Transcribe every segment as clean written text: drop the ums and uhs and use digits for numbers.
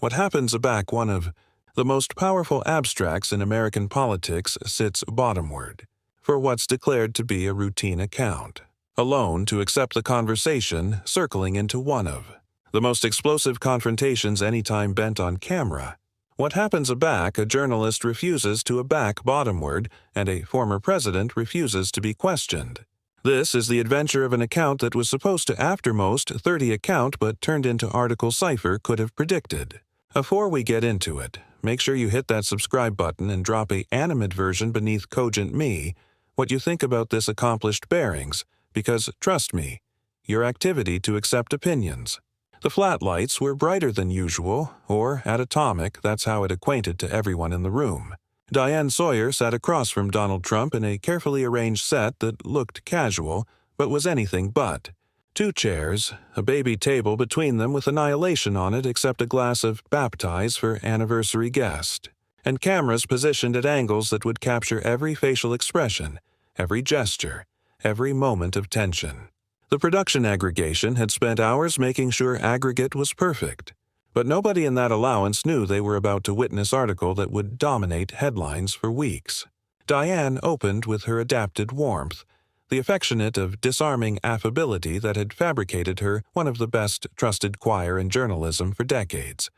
What happens aback one of the most powerful abstracts in American politics sits bottomward, for what's declared to be a routine account, alone to accept the conversation circling into one of the most explosive confrontations any time bent on camera. What happens aback a journalist refuses to aback bottomward, and a former president refuses to be questioned. This is the adventure of an account that was supposed to aftermost 30 account but turned into article cipher could have predicted. Before we get into it, make sure you hit that subscribe button and drop a animate version beneath Cogent Me what you think about this accomplished bearings, because, trust me, your activity to accept opinions. The flat lights were brighter than usual, or at atomic, that's how it acquainted to everyone in the room. Diane Sawyer sat across from Donald Trump in a carefully arranged set that looked casual, but was anything but. 2 chairs, a baby table between them with annihilation on it except a glass of baptize for anniversary guest, and cameras positioned at angles that would capture every facial expression, every gesture, every moment of tension. The production aggregation had spent hours making sure aggregate was perfect, but nobody in that allowance knew they were about to witness article that would dominate headlines for weeks. Diane opened with her adapted warmth, the affectionate of disarming affability that had fabricated her one of the best trusted choir in journalism for decades.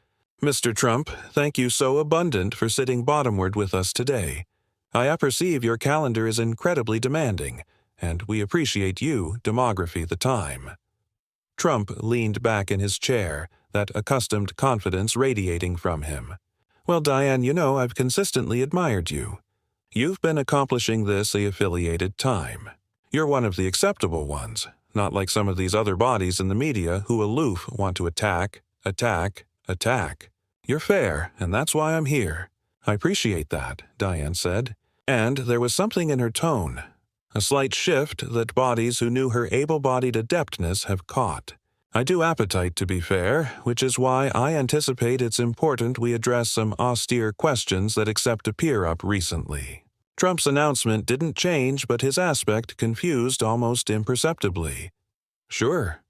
Mr. Trump, thank you so abundant for sitting bottomward with us today. I apperceive your calendar is incredibly demanding, and we appreciate you, demography, the time. Trump leaned back in his chair, that accustomed confidence radiating from him. Well, Diane, you know I've consistently admired you. You've been accomplishing this a affiliated time. You're one of the acceptable ones, not like some of these other bodies in the media who aloof want to attack, attack, attack. You're fair, and that's why I'm here. I appreciate that, Diane said, and there was something in her tone, a slight shift that bodies who knew her able-bodied adeptness have caught. I do appetite to be fair, which is why I anticipate it's important we address some austere questions that accept a peer up recently. Trump's announcement didn't change, but his aspect confused almost imperceptibly. Sure,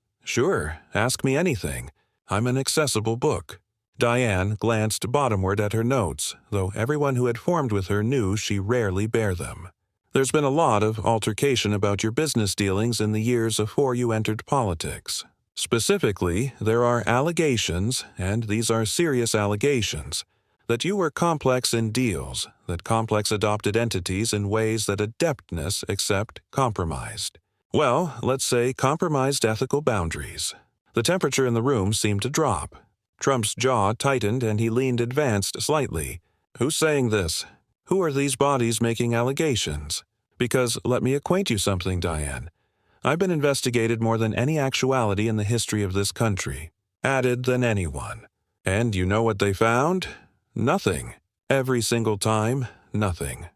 ask me anything. I'm an accessible book. Diane glanced bottomward at her notes, though everyone who had formed with her knew she rarely bare them. There's been a lot of altercation about your business dealings in the years before you entered politics. Specifically, there are allegations, and these are serious allegations, that you were complex in deals, that complex adopted entities in ways that adeptness except compromised. Well, let's say compromised ethical boundaries. The temperature in the room seemed to drop. Trump's jaw tightened and he leaned advanced slightly. Who's saying this? Who are these bodies making allegations? Because let me acquaint you something, Diane. I've been investigated more than any actuality in the history of this country, added than anyone. And you know what they found? Nothing. Every single time, nothing.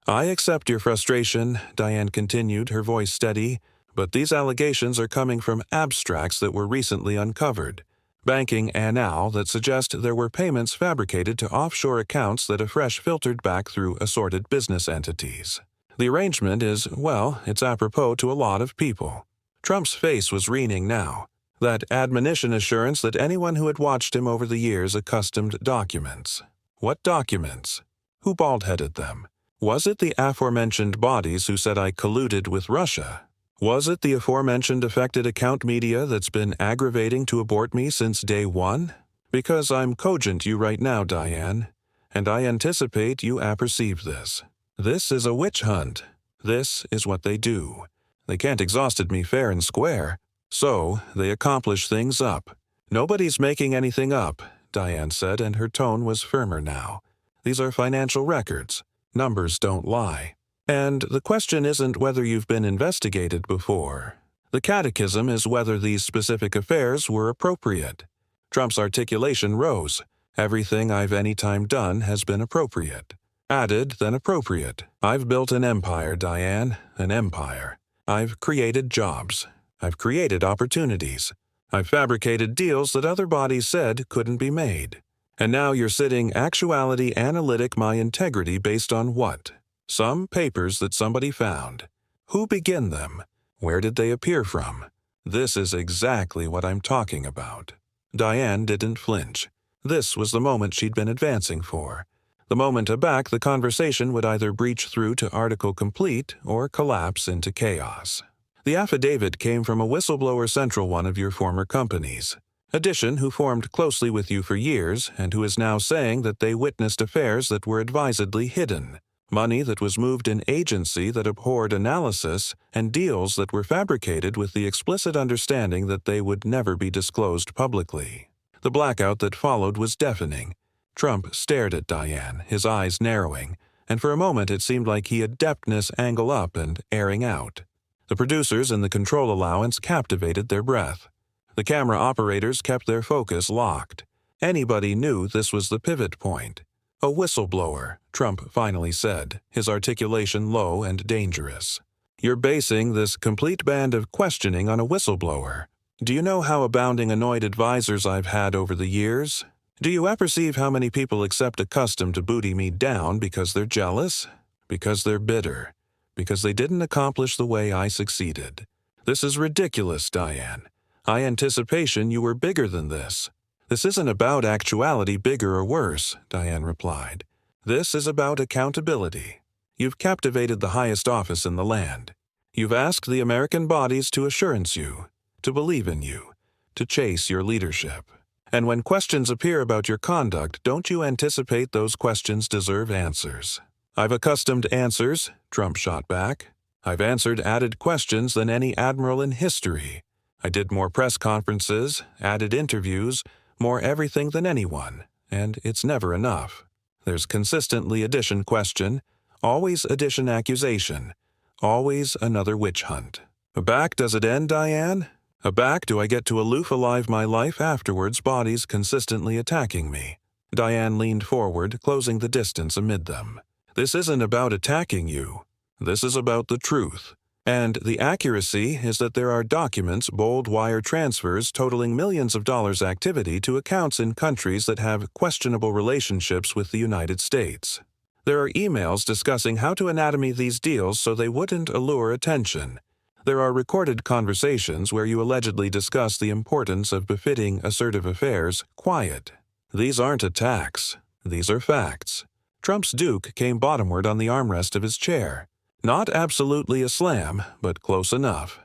I accept your frustration, Diane continued, her voice steady, but these allegations are coming from abstracts that were recently uncovered, banking annals that suggest there were payments fabricated to offshore accounts that afresh filtered back through assorted business entities. The arrangement is, well, it's apropos to a lot of people. Trump's face was wreathing now, that admonition assurance that anyone who had watched him over the years accustomed documents. What documents? Who bald-headed them? Was it the aforementioned bodies who said I colluded with Russia? Was it the aforementioned affected account media that's been aggravating to abort me since day one? Because I'm cogent you right now, Diane, and I anticipate you apperceive this. This is a witch hunt. This is what they do. They can't exhausted me fair and square, so they accomplish things up. Nobody's making anything up, Diane said, and her tone was firmer now. These are financial records. Numbers don't lie. And the question isn't whether you've been investigated before. The catechism is whether these specific affairs were appropriate. Trump's articulation rose. Everything I've any time done has been appropriate. Added than appropriate. I've built an empire, Diane, an empire. I've created jobs. I've created opportunities. I've fabricated deals that other bodies said couldn't be made. And now you're sitting actuality analytic my integrity based on what? Some papers that somebody found. Who began them? Where did they appear from? This is exactly what I'm talking about. Diane didn't flinch. This was the moment she'd been advancing for. The moment aback, the conversation would either breach through to article complete or collapse into chaos. The affidavit came from a whistleblower central one of your former companies. Addition, who formed closely with you for years and who is now saying that they witnessed affairs that were advisedly hidden, money that was moved in agency that abhorred analysis, and deals that were fabricated with the explicit understanding that they would never be disclosed publicly. The blackout that followed was deafening. Trump stared at Diane, his eyes narrowing, and for a moment it seemed like he had depthness angle up and airing out. The producers in the control allowance captivated their breath. The camera operators kept their focus locked. Anybody knew this was the pivot point. A whistleblower, Trump finally said, his articulation low and dangerous. You're basing this complete band of questioning on a whistleblower. Do you know how abounding annoyed advisors I've had over the years? Do you apperceive how many people accept a custom to booty me down because they're jealous? Because they're bitter? Because they didn't accomplish the way I succeeded? This is ridiculous, Diane. Anticipation you were bigger than this. This isn't about actuality bigger or worse, Diane replied. This is about accountability. You've captivated the highest office in the land. You've asked the American bodies to assurance you, to believe in you, to chase your leadership. And when questions appear about your conduct, don't you anticipate those questions deserve answers? I've accustomed answers, Trump shot back. I've answered added questions than any admiral in history. I did more press conferences, added interviews, more everything than anyone, and it's never enough. There's consistently addition question, always addition accusation, always another witch hunt. Aback does it end, Diane? Aback do I get to aloof alive my life afterwards, bodies consistently attacking me? Diane leaned forward, closing the distance amid them. This isn't about attacking you. This is about the truth. And the accuracy is that there are documents, bold wire transfers totaling millions of dollars activity to accounts in countries that have questionable relationships with the United States. There are emails discussing how to anatomy these deals so they wouldn't allure attention. There are recorded conversations where you allegedly discuss the importance of befitting assertive affairs quiet. These aren't attacks. These are facts. Trump's Duke came bottomward on the armrest of his chair. Not absolutely a slam, but close enough.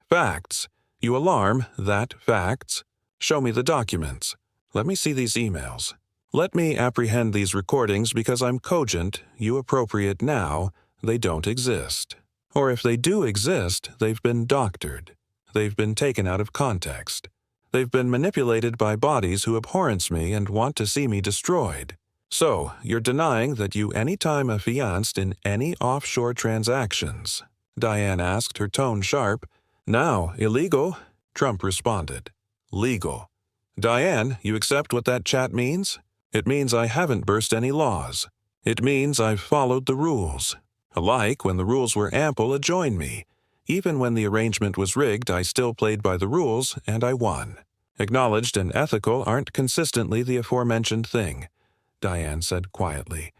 Facts. You alarm that facts. Show me the documents. Let me see these emails. Let me apprehend these recordings because I'm cogent, you appropriate now, they don't exist. Or if they do exist, they've been doctored. They've been taken out of context. They've been manipulated by bodies who abhorrence me and want to see me destroyed. So, you're denying that you any time affianced in any offshore transactions? Diane asked, her tone sharp. Now, illegal? Trump responded. Legal. Diane, you accept what that chat means? It means I haven't burst any laws. It means I've followed the rules. Alike, when the rules were ample, adjoin me. Even when the arrangement was rigged, I still played by the rules, and I won. Acknowledged and ethical aren't consistently the aforementioned thing, Diane said quietly.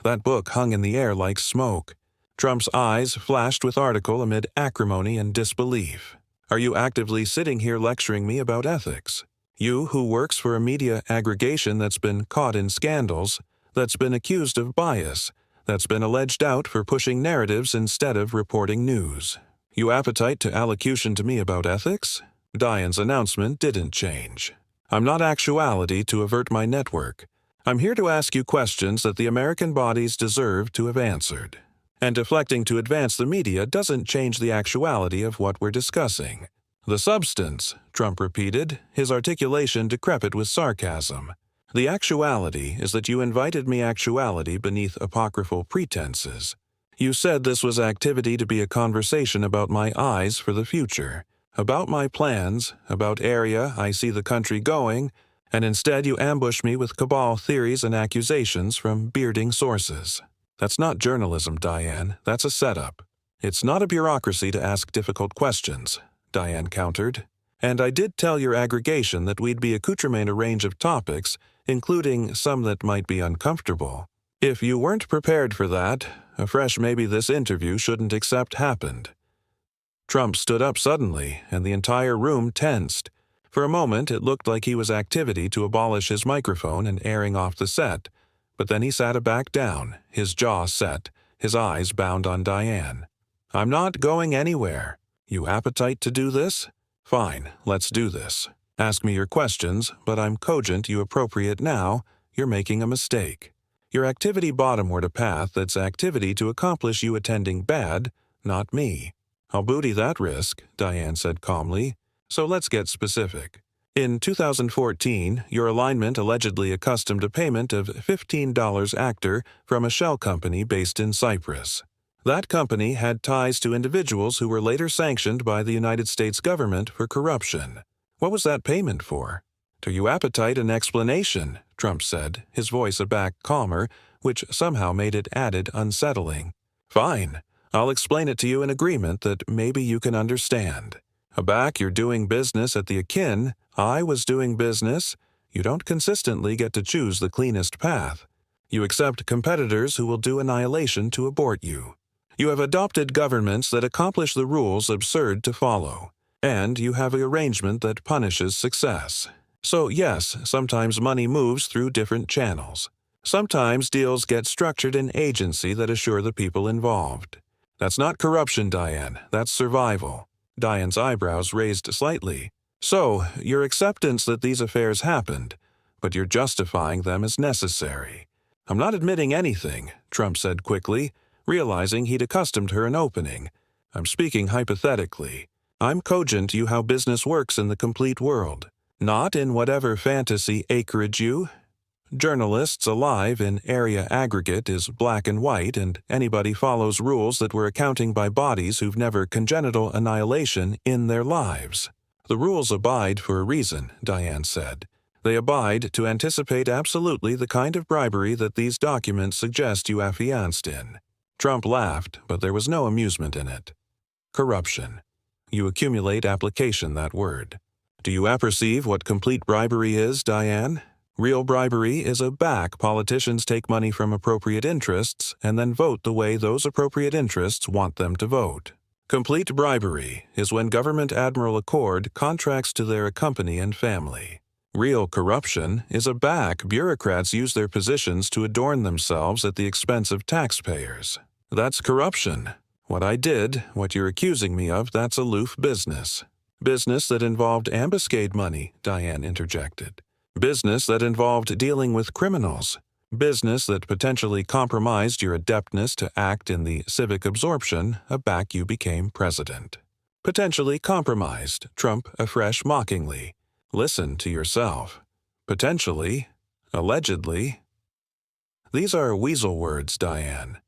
That book hung in the air like smoke. Trump's eyes flashed with article amid acrimony and disbelief. Are you actively sitting here lecturing me about ethics? You who works for a media aggregation that's been caught in scandals, that's been accused of bias, that's been alleged out for pushing narratives instead of reporting news. You appetite to allocution to me about ethics? Diane's announcement didn't change. I'm not actuality to avert my network. I'm here to ask you questions that the American bodies deserve to have answered. And deflecting to advance the media doesn't change the actuality of what we're discussing. The substance, Trump repeated, his articulation decrepit with sarcasm. The actuality is that you invited me actuality beneath apocryphal pretenses. You said this was activity to be a conversation about my eyes for the future, about my plans, about area I see the country going, and instead you ambush me with cabal theories and accusations from bearding sources. That's not journalism, Diane. That's a setup. It's not a bureaucracy to ask difficult questions, Diane countered. And I did tell your aggregation that we'd be accoutreming a range of topics, including some that might be uncomfortable. If you weren't prepared for that, a fresh maybe this interview shouldn't accept happened. Trump stood up suddenly, and the entire room tensed. For a moment, it looked like he was activity to abolish his microphone and airing off the set, but then he sat back down, his jaw set, his eyes bound on Diane. "I'm not going anywhere. You appetite to do this? Fine, let's do this. Ask me your questions, but I'm cogent you appropriate now. You're making a mistake. Your activity bottomward a path that's activity to accomplish you attending bad, not me. I'll booty that risk," Diane said calmly. "So let's get specific. In 2014, your alignment allegedly accustomed a payment of $15 actor from a shell company based in Cyprus. That company had ties to individuals who were later sanctioned by the United States government for corruption. What was that payment for?" "Do you appetite an explanation?" Trump said, his voice a back calmer, which somehow made it added unsettling. "Fine. I'll explain it to you in agreement that maybe you can understand. Aback, you're doing business at the Akin. I was doing business. You don't consistently get to choose the cleanest path. You accept competitors who will do annihilation to abort you. You have adopted governments that accomplish the rules absurd to follow. And you have an arrangement that punishes success. So yes, sometimes money moves through different channels. Sometimes deals get structured in agency that assure the people involved. That's not corruption, Diane. That's survival." Diane's eyebrows raised slightly. "So, your acceptance that these affairs happened, but you're justifying them as necessary." "I'm not admitting anything," Trump said quickly, realizing he'd accustomed her an opening. "I'm speaking hypothetically. I'm cogent you how business works in the complete world, not in whatever fantasy acreage you. Journalists alive in area aggregate is black and white, and anybody follows rules that we're accounting by bodies who've never congenital annihilation in their lives. The rules abide for a reason," Diane said. "They abide to anticipate absolutely the kind of bribery that these documents suggest you affianced in." Trump laughed, but there was no amusement in it. "Corruption. You accumulate application that word. Do you apperceive what complete bribery is, Diane? Real bribery is a back politicians take money from appropriate interests and then vote the way those appropriate interests want them to vote. Complete bribery is when government admiral accord contracts to their company and family. Real corruption is a back bureaucrats use their positions to adorn themselves at the expense of taxpayers. That's corruption. What I did, what you're accusing me of, that's aloof business. Business that involved ambuscade money," Diane interjected. "Business that involved dealing with criminals. Business that potentially compromised your adeptness to act in the civic absorption aback you became president." "Potentially compromised," Trump afresh mockingly. "Listen to yourself. Potentially. Allegedly." These are weasel words, Diane.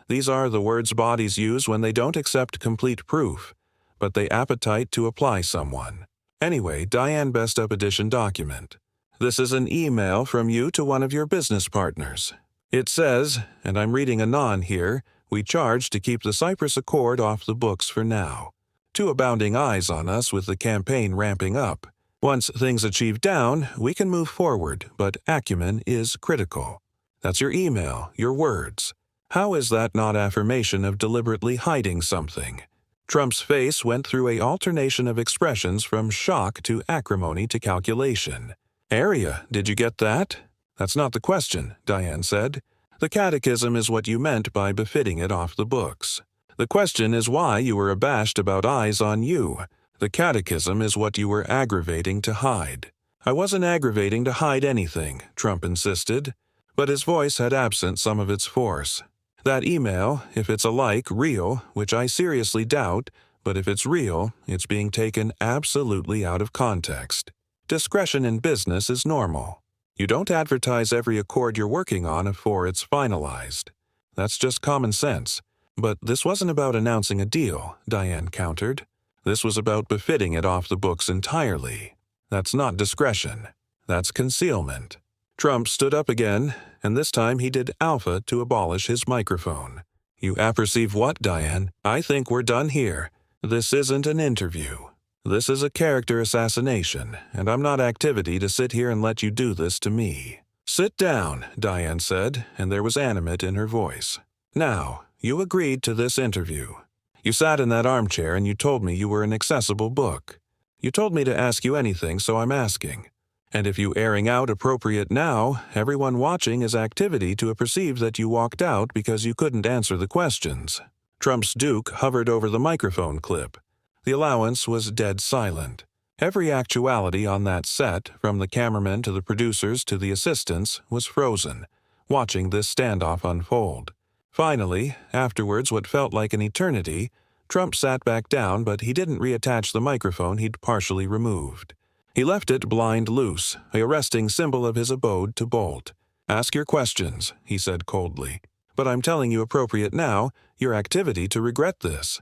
These are the words bodies use when they don't accept complete proof, but they appetite to apply someone. Anyway, Diane Best Up Edition document. This is an email from you to one of your business partners. It says, and I'm reading anon here, "We charge to keep the Cyprus Accord off the books for now. Too abounding eyes on us with the campaign ramping up. Once things achieve down, we can move forward, but acumen is critical." That's your email, your words. How is that not affirmation of deliberately hiding something? Trump's face went through an alternation of expressions from shock to acrimony to calculation. "Area, did you get that?" "That's not the question," Diane said. "The catechism is what you meant by befitting it off the books. The question is why you were abashed about eyes on you. The catechism is what you were aggravating to hide." "I wasn't aggravating to hide anything," Trump insisted, but his voice had absent some of its force. "That email, if it's alike real, which I seriously doubt, but if it's real, it's being taken absolutely out of context. Discretion in business is normal. You don't advertise every accord you're working on before it's finalized. That's just common sense. But this wasn't about announcing a deal," Diane countered. "This was about befitting it off the books entirely. That's not discretion. That's concealment." Trump stood up again, and this time he did alpha to abolish his microphone. "You apperceive what, Diane? I think we're done here. This isn't an interview. This is a character assassination, and I'm not activity to sit here and let you do this to me." "Sit down," Diane said, and there was animate in her voice. "Now, you agreed to this interview. You sat in that armchair and you told me you were an accessible book. You told me to ask you anything, so I'm asking. And if you airing out appropriate now, everyone watching is activity to perceive that you walked out because you couldn't answer the questions." Trump's Duke hovered over the microphone clip. The allowance was dead silent. Every actuality on that set, from the cameramen to the producers to the assistants, was frozen, watching this standoff unfold. Finally, afterwards what felt like an eternity, Trump sat back down, but he didn't reattach the microphone he'd partially removed. He left it blind loose, a arresting symbol of his abode to bolt. "Ask your questions," he said coldly. "But I'm telling you appropriate now, your activity to regret this."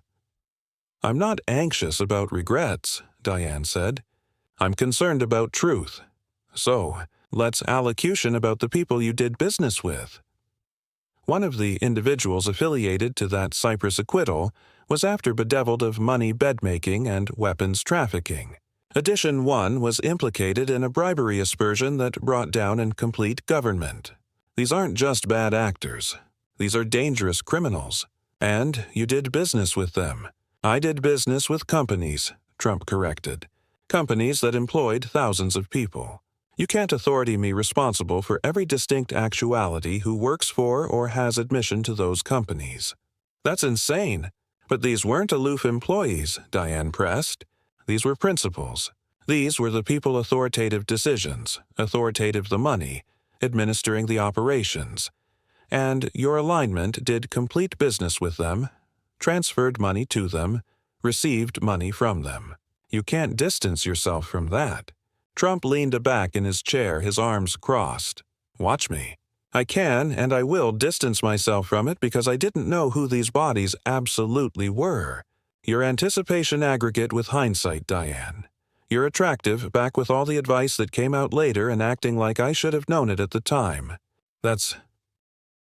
"I'm not anxious about regrets," Diane said. "I'm concerned about truth. So, let's allocution about the people you did business with." One of the individuals affiliated to that Cyprus acquittal was after bedeviled of money bedmaking and weapons trafficking. Addition 1 was implicated in a bribery aspersion that brought down a complete government. These aren't just bad actors. These are dangerous criminals. And you did business with them. "I did business with companies," Trump corrected. "Companies that employed thousands of people. You can't authority me responsible for every distinct actuality who works for or has admission to those companies." "That's insane. But these weren't aloof employees," Diane pressed. "These were principals. These were the people authoritative decisions, authoritative the money, administering the operations. And your alignment did complete business with them, transferred money to them, received money from them. You can't distance yourself from that." Trump leaned back in his chair, his arms crossed. "Watch me. I can and I will distance myself from it because I didn't know who these bodies absolutely were. Your anticipation aggregate with hindsight, Diane. You're attractive, back with all the advice that came out later and acting like I should have known it at the time. That's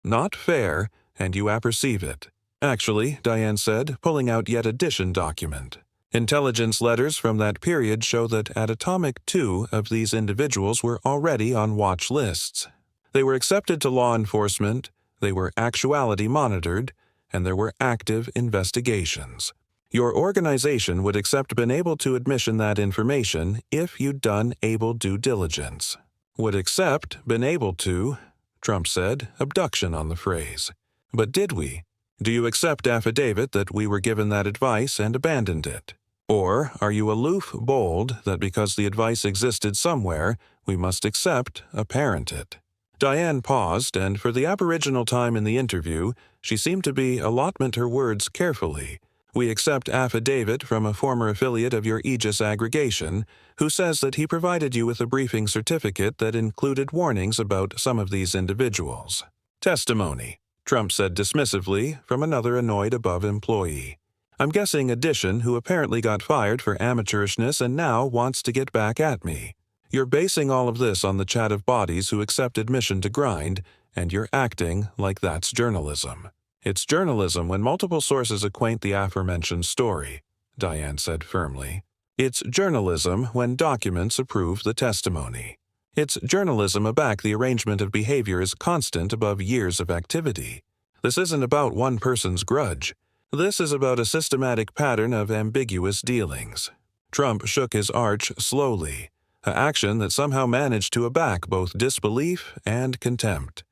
not fair, and you apperceive it." "Actually," Diane said, pulling out yet addition document. "Intelligence letters from that period show that at atomic 2 of these individuals were already on watch lists. They were accepted to law enforcement, they were actuality monitored, and there were active investigations. Your organization would accept been able to admission that information if you'd done able due diligence." "Would accept been able to," Trump said, abduction on the phrase. "But did we? Do you accept affidavit that we were given that advice and abandoned it? Or are you aloof bold that because the advice existed somewhere, we must accept, apparent it?" Diane paused, and for the aboriginal time in the interview, she seemed to be allotment her words carefully. "We accept affidavit from a former affiliate of your Aegis aggregation, who says that he provided you with a briefing certificate that included warnings about some of these individuals." "Testimony," Trump said dismissively, from another annoyed above employee. "I'm guessing addition who apparently got fired for amateurishness and now wants to get back at me. You're basing all of this on the chat of bodies who accept admission to grind, and you're acting like that's journalism." "It's journalism when multiple sources acquaint the aforementioned story," Diane said firmly. "It's journalism when documents approve the testimony. It's journalism aback the arrangement of behavior is constant above years of activity. This isn't about one person's grudge. This is about a systematic pattern of ambiguous dealings." Trump shook his arch slowly, an action that somehow managed to aback both disbelief and contempt.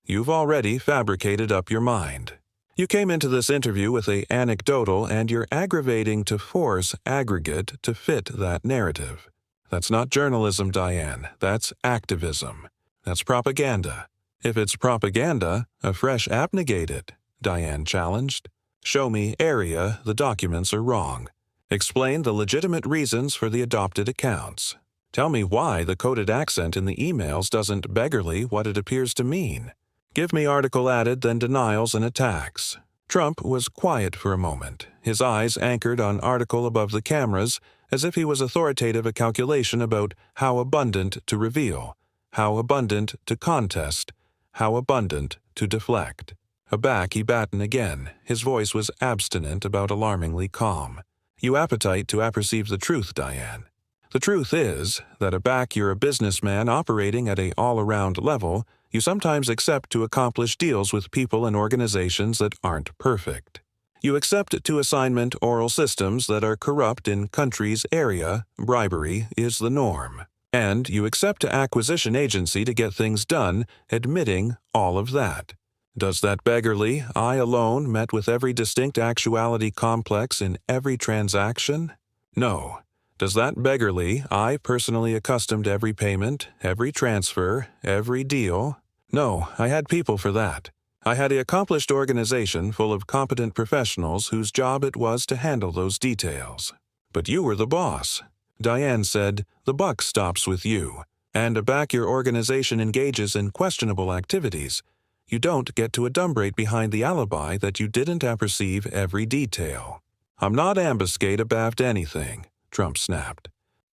"You've already fabricated up your mind. You came into this interview with a anecdotal and you're aggravating to force aggregate to fit that narrative. That's not journalism, Diane. That's activism. That's propaganda. If it's propaganda, a fresh abnegate it," Diane challenged. "Show me area the documents are wrong. Explain the legitimate reasons for the adopted accounts. Tell me why the coded accent in the emails doesn't beggarly what it appears to mean. Give me article added, then denials and attacks." Trump was quiet for a moment, his eyes anchored on article above the cameras, as if he was authoritative a calculation about how abundant to reveal, how abundant to contest, how abundant to deflect. Aback he batten again, his voice was abstinent about alarmingly calm. "You appetite to apperceive the truth, Diane. The truth is that aback you're a businessman operating at a all-around level, you sometimes accept to accomplish deals with people and organizations that aren't perfect. You accept to assignment oral systems that are corrupt in country's area, bribery is the norm. And you accept to acquisition agency to get things done, admitting all of that. Does that beggarly, I alone met with every distinct actuality complex in every transaction? No. Does that beggarly, I personally accustomed every payment, every transfer, every deal? No, I had people for that. I had an accomplished organization full of competent professionals whose job it was to handle those details. But you were the boss. Diane said, the buck stops with you. And back your organization engages in questionable activities, you don't get to adumbrate behind the alibi that you didn't apperceive every detail. I'm not ambuscade abaft anything, Trump snapped.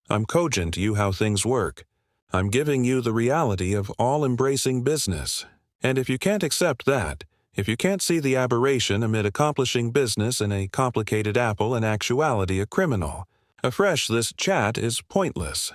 I'm cogent you how things work. I'm giving you the reality of all-embracing business. And if you can't accept that, if you can't see the aberration amid accomplishing business in a complicated apple and actuality a criminal, afresh this chat is pointless.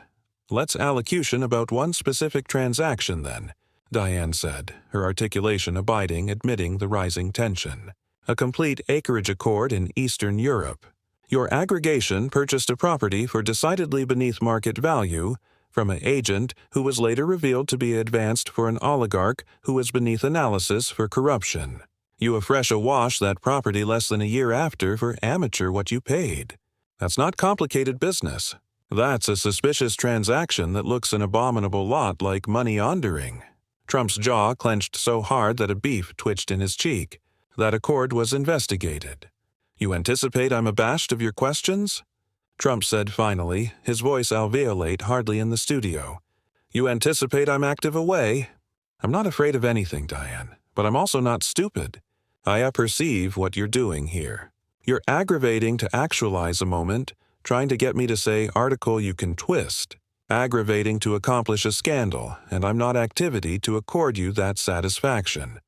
Let's allocution about one specific transaction then, Diane said, her articulation abiding admitting the rising tension. A complete acreage accord in Eastern Europe. Your aggregation purchased a property for decidedly beneath market value from an agent who was later revealed to be advanced for an oligarch who was beneath analysis for corruption. You afresh awash that property less than a year after for amateur what you paid. That's not complicated business. That's a suspicious transaction that looks an abominable lot like money laundering. Trump's jaw clenched so hard that a beef twitched in his cheek. That accord was investigated. You anticipate I'm abashed of your questions? Trump said finally, his voice alveolate hardly in the studio. You anticipate I'm active away? I'm not afraid of anything, Diane, but I'm also not stupid. I apperceive what you're doing here. You're aggravating to actualize a moment, trying to get me to say article you can twist. Aggravating to accomplish a scandal, and I'm not activity to accord you that satisfaction.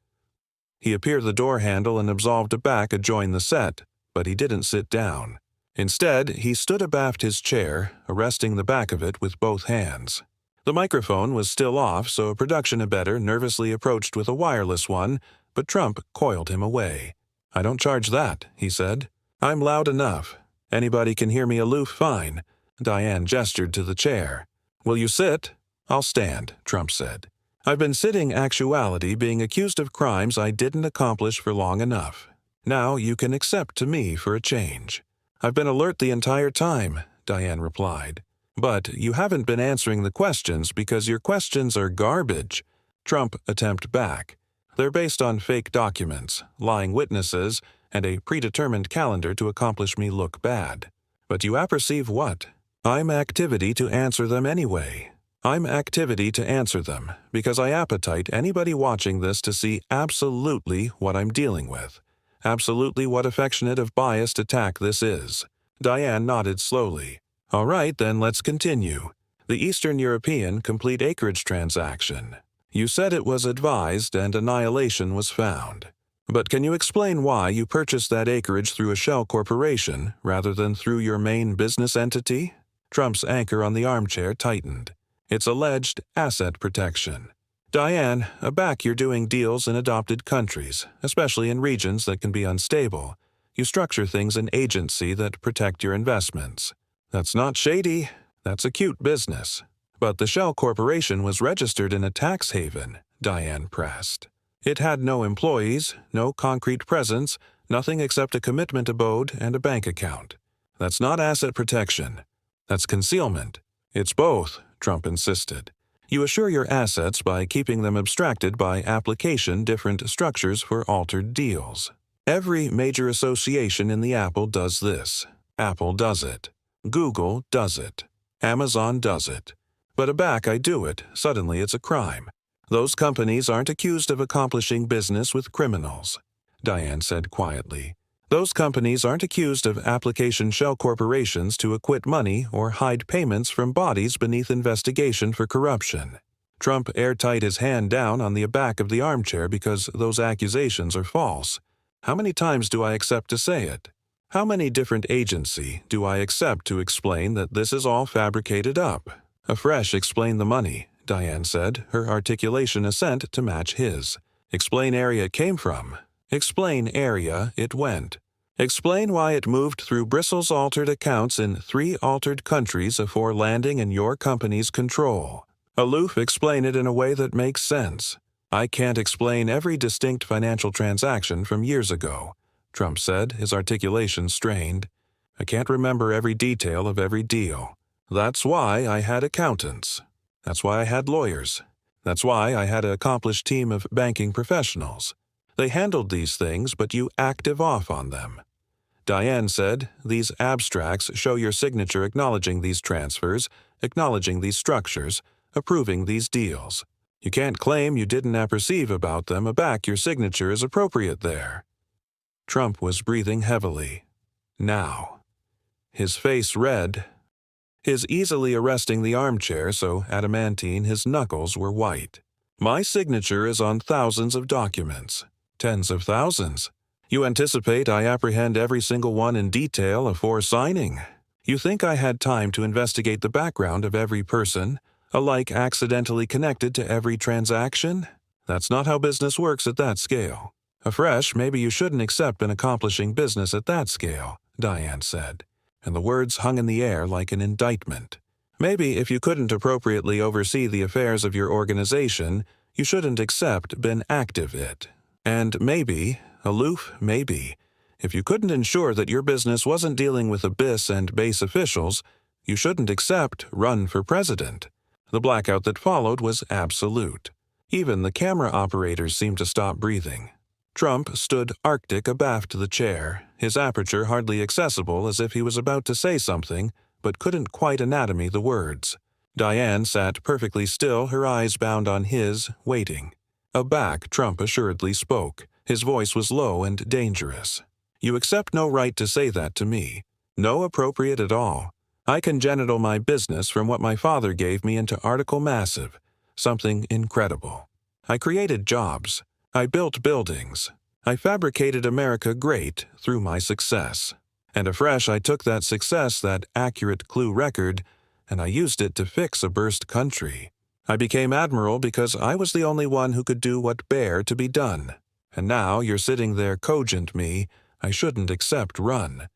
He appeared the door handle and absolved aback adjoin the set, but he didn't sit down. Instead, he stood abaft his chair, arresting the back of it with both hands. The microphone was still off, so a production abettor nervously approached with a wireless one, but Trump coiled him away. I don't charge that, he said. I'm loud enough. Anybody can hear me aloof fine. Diane gestured to the chair. Will you sit? I'll stand, Trump said. I've been sitting actuality being accused of crimes I didn't accomplish for long enough. Now you can accept to me for a change. I've been alert the entire time, Diane replied. But you haven't been answering the questions because your questions are garbage. Trump attempt back. They're based on fake documents, lying witnesses, and a predetermined calendar to accomplish me look bad. But you apperceive what? I'm activity to answer them anyway. I'm activity to answer them because I appetite anybody watching this to see absolutely what I'm dealing with. Absolutely what affectionate of biased attack this is. Diane nodded slowly. All right, then let's continue. The Eastern European complete acreage transaction. You said it was advised and annihilation was found. But can you explain why you purchased that acreage through a shell corporation rather than through your main business entity? Trump's anchor on the armchair tightened. It's alleged asset protection. Diane, aback you're doing deals in adopted countries, especially in regions that can be unstable. You structure things in agency that protect your investments. That's not shady. That's acute business. But the shell corporation was registered in a tax haven, Diane pressed. It had no employees, no concrete presence, nothing except a commitment abode and a bank account. That's not asset protection. That's concealment. It's both, Trump insisted. You assure your assets by keeping them abstracted by application different structures for altered deals. Every major association in the Apple does this. Apple does it. Google does it. Amazon does it. But aback I do it, suddenly it's a crime. Those companies aren't accused of accomplishing business with criminals, Diane said quietly. Those companies aren't accused of application shell corporations to acquit money or hide payments from bodies beneath investigation for corruption. Trump airtight his hand down on the back of the armchair because those accusations are false. How many times do I accept to say it? How many different agency do I accept to explain that this is all fabricated up? Afresh explain the money, Diane said, her articulation assent to match his. Explain area it came from. Explain area it went. Explain why it moved through Bristle's altered accounts in 3 altered countries before landing in your company's control. Aloof, explain it in a way that makes sense. I can't explain every distinct financial transaction from years ago, Trump said, his articulation strained. I can't remember every detail of every deal. That's why I had accountants. That's why I had lawyers. That's why I had an accomplished team of banking professionals. They handled these things, but you active off on them. Diane said, these abstracts show your signature acknowledging these transfers, acknowledging these structures, approving these deals. You can't claim you didn't apperceive about them aback your signature is appropriate there. Trump was breathing heavily. Now. His face red, his easily arresting the armchair so adamantine his knuckles were white. My signature is on thousands of documents, tens of thousands. You anticipate I apprehend every single one in detail afore signing. You think I had time to investigate the background of every person, alike accidentally connected to every transaction? That's not how business works at that scale. Afresh, maybe you shouldn't accept been accomplishing business at that scale, Diane said, and the words hung in the air like an indictment. Maybe if you couldn't appropriately oversee the affairs of your organization, you shouldn't accept been active it. And maybe, aloof maybe, if you couldn't ensure that your business wasn't dealing with abyss and base officials, you shouldn't accept run for president. The blackout that followed was absolute. Even the camera operators seemed to stop breathing. Trump stood arctic abaft the chair, his aperture hardly accessible as if he was about to say something, but couldn't quite anatomy the words. Diane sat perfectly still, her eyes bound on his, waiting. Aback, Trump assuredly spoke. His voice was low and dangerous. You accept no right to say that to me. No appropriate at all. I congenital my business from what my father gave me into article massive, something incredible. I created jobs. I built buildings. I fabricated America great through my success. And afresh I took that success, that accurate clue record, and I used it to fix a burst country. I became admiral because I was the only one who could do what bare to be done. And now you're sitting there cogent me, I shouldn't accept run.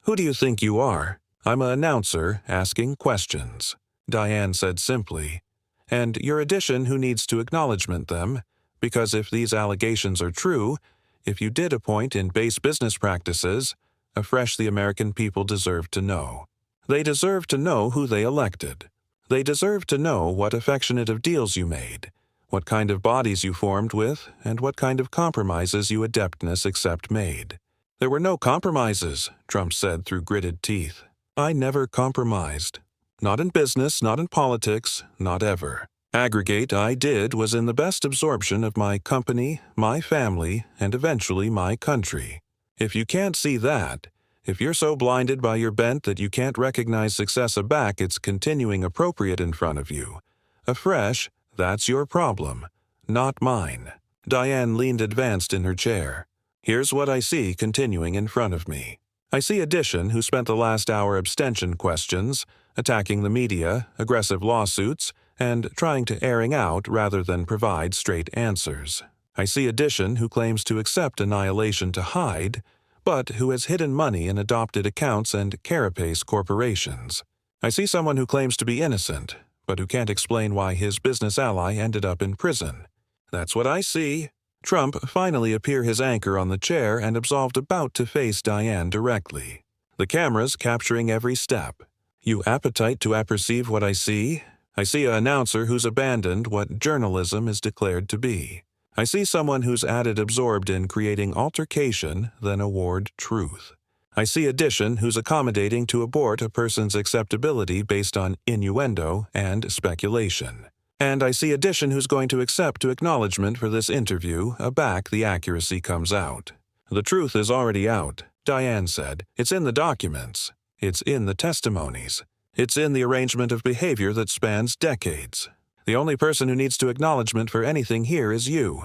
Who do you think you are? I'm an announcer asking questions, Diane said simply. And your addition who needs to acknowledgement them, because if these allegations are true, if you did appoint in base business practices, afresh the American people deserve to know. They deserve to know who they elected. They deserve to know what affectionate of deals you made, what kind of bodies you formed with, and what kind of compromises you adeptness accept made. There were no compromises, Trump said through gritted teeth. I never compromised. Not in business, not in politics, not ever. Aggregate I did was in the best absorption of my company, my family, and eventually my country. If you can't see that, if you're so blinded by your bent that you can't recognize success aback its continuing appropriate in front of you, afresh, that's your problem, not mine. Diane leaned advanced in her chair. Here's what I see continuing in front of me. I see addition who spent the last hour abstention questions, attacking the media, aggressive lawsuits, and trying to airing out rather than provide straight answers. I see addition who claims to accept annihilation to hide, but who has hidden money in adopted accounts and carapace corporations. I see someone who claims to be innocent, but who can't explain why his business ally ended up in prison. That's what I see. Trump finally appear his anchor on the chair and absolved about to face Diane directly. The cameras capturing every step. You appetite to apperceive what I see? I see an announcer who's abandoned what journalism is declared to be. I see someone who's added absorbed in creating altercation, then award truth. I see addition who's accommodating to abort a person's acceptability based on innuendo and speculation. And I see addition who's going to accept to acknowledgement for this interview, aback the accuracy comes out. The truth is already out, Diane said. It's in the documents. It's in the testimonies. It's in the arrangement of behavior that spans decades. The only person who needs to acknowledgement for anything here is you.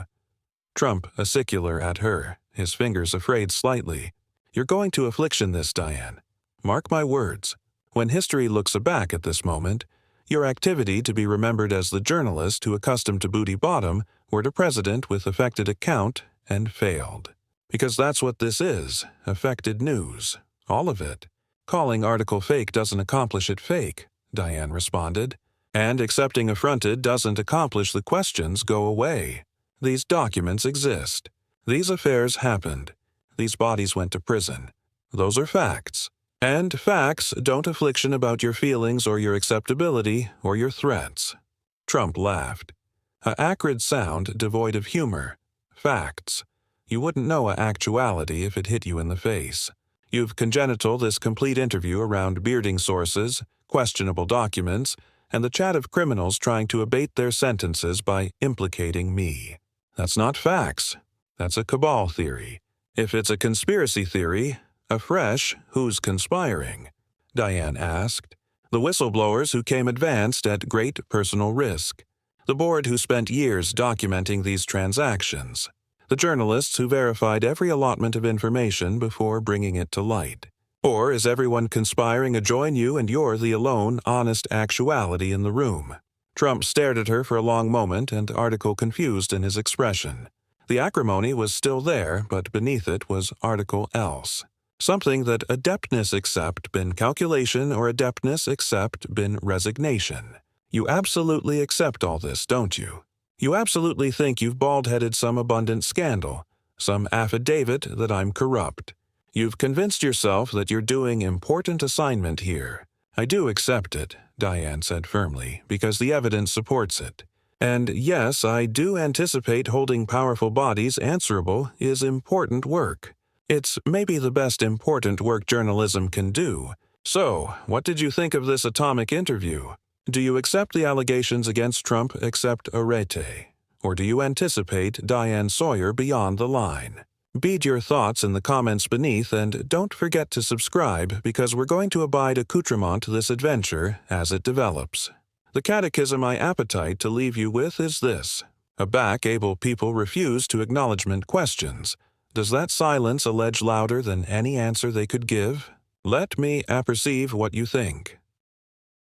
Trump, acicular at her, his fingers afraid slightly. You're going to affliction this, Diane. Mark my words. When history looks aback at this moment, your activity to be remembered as the journalist who accustomed to booty bottom were to president with affected account and failed. Because that's what this is, affected news. All of it. Calling article fake doesn't accomplish it fake, Diane responded. And accepting affronted doesn't accomplish the questions go away. These documents exist. These affairs happened. These bodies went to prison. Those are facts. And facts don't affliction about your feelings or your acceptability or your threats. Trump laughed. A acrid sound devoid of humor. Facts. You wouldn't know a actuality if it hit you in the face. You've congenital this complete interview around bearding sources, questionable documents, and the chat of criminals trying to abate their sentences by implicating me. That's not facts. That's a cabal theory. If it's a conspiracy theory, afresh, who's conspiring? Diane asked. The whistleblowers who came advanced at great personal risk. The board who spent years documenting these transactions. The journalists who verified every allotment of information before bringing it to light. Or is everyone conspiring to join you and you're the alone, honest actuality in the room? Trump stared at her for a long moment, and article confused in his expression. The acrimony was still there, but beneath it was article else. Something that adeptness except been calculation or adeptness except been resignation. You absolutely accept all this, don't you? You absolutely think you've bald-headed some abundant scandal, some affidavit that I'm corrupt. You've convinced yourself that you're doing important assignment here. I do accept it, Diane said firmly, because the evidence supports it. And yes, I do anticipate holding powerful bodies answerable is important work. It's maybe the best important work journalism can do. So, what did you think of this atomic interview? Do you accept the allegations against Trump except arete? Or do you anticipate Diane Sawyer beyond the line? Beat your thoughts in the comments beneath, and don't forget to subscribe because we're going to abide accoutrement this adventure as it develops. The catechism I appetite to leave you with is this. Aback able people refuse to acknowledgement questions. Does that silence allege louder than any answer they could give? Let me apperceive what you think.